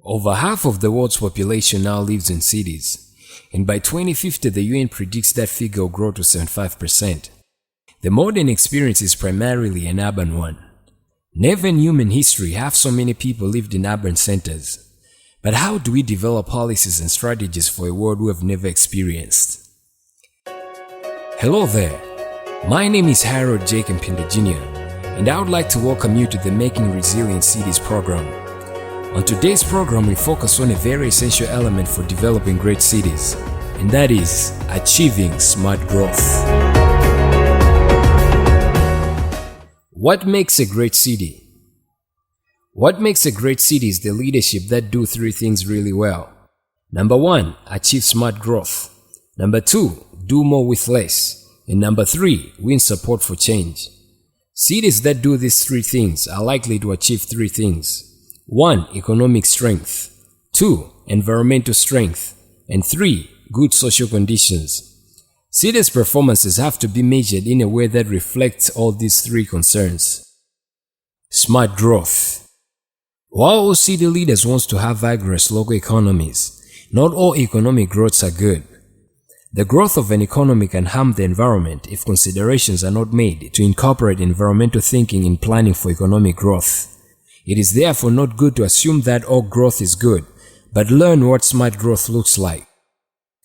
Over half of the world's population now lives in cities, and by 2050 the UN predicts that figure will grow to 75%. The modern experience is primarily an urban one. Never in human history have so many people lived in urban centers. But how do we develop policies and strategies for a world we have never experienced? Hello there, my name is Harold Jacob Pinda Jr., and I would like to welcome you to the Making Resilient Cities program. On today's program, we focus on a very essential element for developing great cities, and that is achieving smart growth. What makes a great city? What makes a great city is the leadership that do three things really well. Number one, achieve smart growth. Number two, do more with less. And number three, win support for change. Cities that do these three things are likely to achieve three things. 1. Economic strength. 2. Environmental strength. And 3. Good social conditions. Cities' performances have to be measured in a way that reflects all these three concerns. Smart growth. While all city leaders want to have vigorous local economies, not all economic growths are good. The growth of an economy can harm the environment if considerations are not made to incorporate environmental thinking in planning for economic growth. It is therefore not good to assume that all growth is good, but learn what smart growth looks like.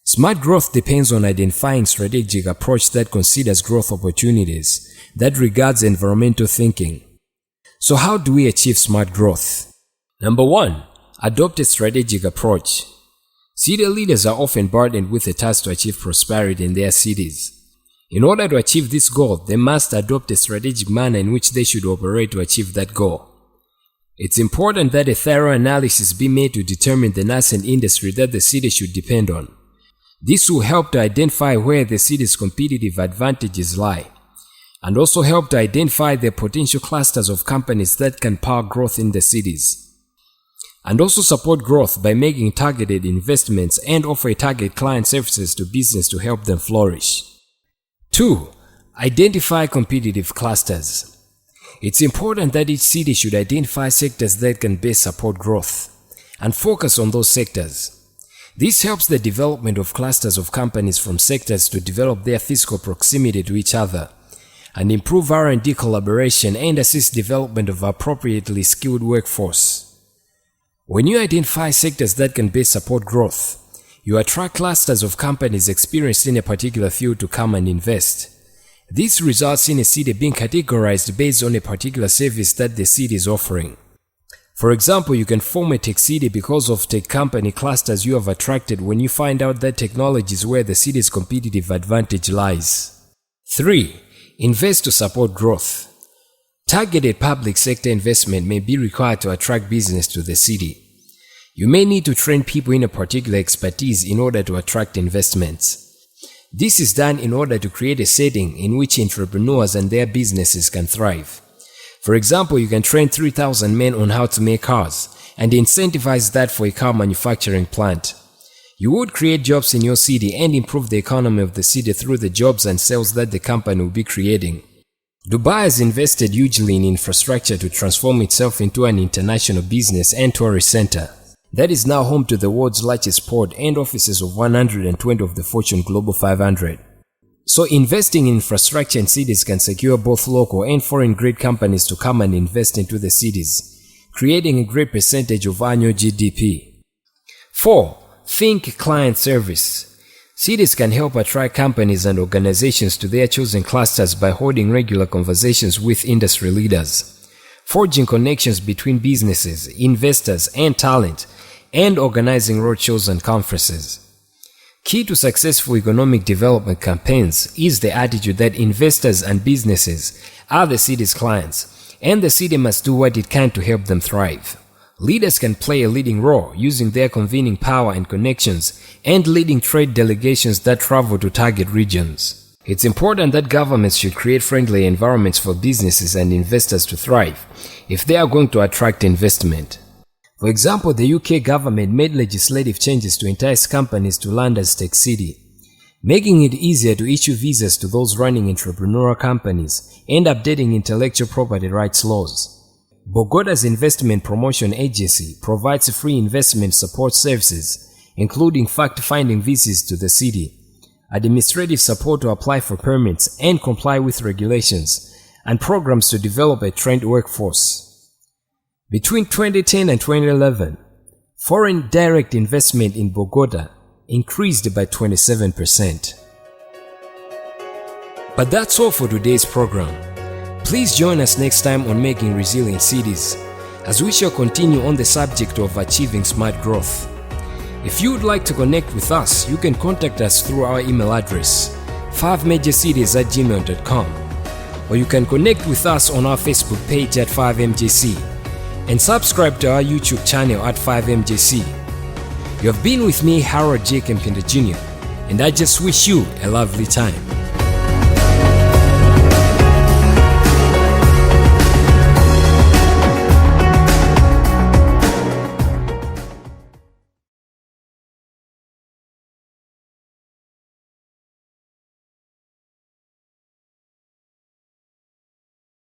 Smart growth depends on identifying strategic approach that considers growth opportunities, that regards environmental thinking. So how do we achieve smart growth? Number one, adopt a strategic approach. City leaders are often burdened with the task to achieve prosperity in their cities. In order to achieve this goal, they must adopt a strategic manner in which they should operate to achieve that goal. It's important that a thorough analysis be made to determine the nascent industry that the city should depend on. This will help to identify where the city's competitive advantages lie, and also help to identify the potential clusters of companies that can power growth in the cities, and also support growth by making targeted investments and offer target client services to business to help them flourish. 2. Identify competitive clusters. It's important that each city should identify sectors that can best support growth and focus on those sectors. This helps the development of clusters of companies from sectors to develop their physical proximity to each other and improve R&D collaboration and assist development of appropriately skilled workforce. When you identify sectors that can best support growth, you attract clusters of companies experienced in a particular field to come and invest. This results in a city being categorized based on a particular service that the city is offering. For example, you can form a tech city because of tech company clusters you have attracted when you find out that technology is where the city's competitive advantage lies. 3. Invest to support growth. Targeted public sector investment may be required to attract business to the city. You may need to train people in a particular expertise in order to attract investments. This is done in order to create a setting in which entrepreneurs and their businesses can thrive. For example, you can train 3,000 men on how to make cars and incentivize that for a car manufacturing plant. You would create jobs in your city and improve the economy of the city through the jobs and sales that the company will be creating. Dubai has invested hugely in infrastructure to transform itself into an international business and tourist center that is now home to the world's largest port and offices of 120 of the Fortune Global 500. So investing in infrastructure in cities can secure both local and foreign great companies to come and invest into the cities, creating a great percentage of annual GDP. 4. Think client service. Cities can help attract companies and organizations to their chosen clusters by holding regular conversations with industry leaders, forging connections between businesses, investors, and talent, and organizing roadshows and conferences. Key to successful economic development campaigns is the attitude that investors and businesses are the city's clients, and the city must do what it can to help them thrive. Leaders can play a leading role using their convening power and connections and leading trade delegations that travel to target regions. It's important that governments should create friendly environments for businesses and investors to thrive if they are going to attract investment. For example, the UK government made legislative changes to entice companies to London's tech city, making it easier to issue visas to those running entrepreneurial companies and updating intellectual property rights laws. Bogota's investment promotion agency provides free investment support services, including fact-finding visits to the city, administrative support to apply for permits and comply with regulations, and programs to develop a trained workforce. Between 2010 and 2011, foreign direct investment in Bogota increased by 27%. But that's all for today's program. Please join us next time on Making Resilient Cities, as we shall continue on the subject of achieving smart growth. If you would like to connect with us, you can contact us through our email address 5majorcities@gmail.com, or you can connect with us on our Facebook page at 5MJC and subscribe to our YouTube channel at 5MJC. You have been with me, Harold J. Kempinda Jr., and I just wish you a lovely time.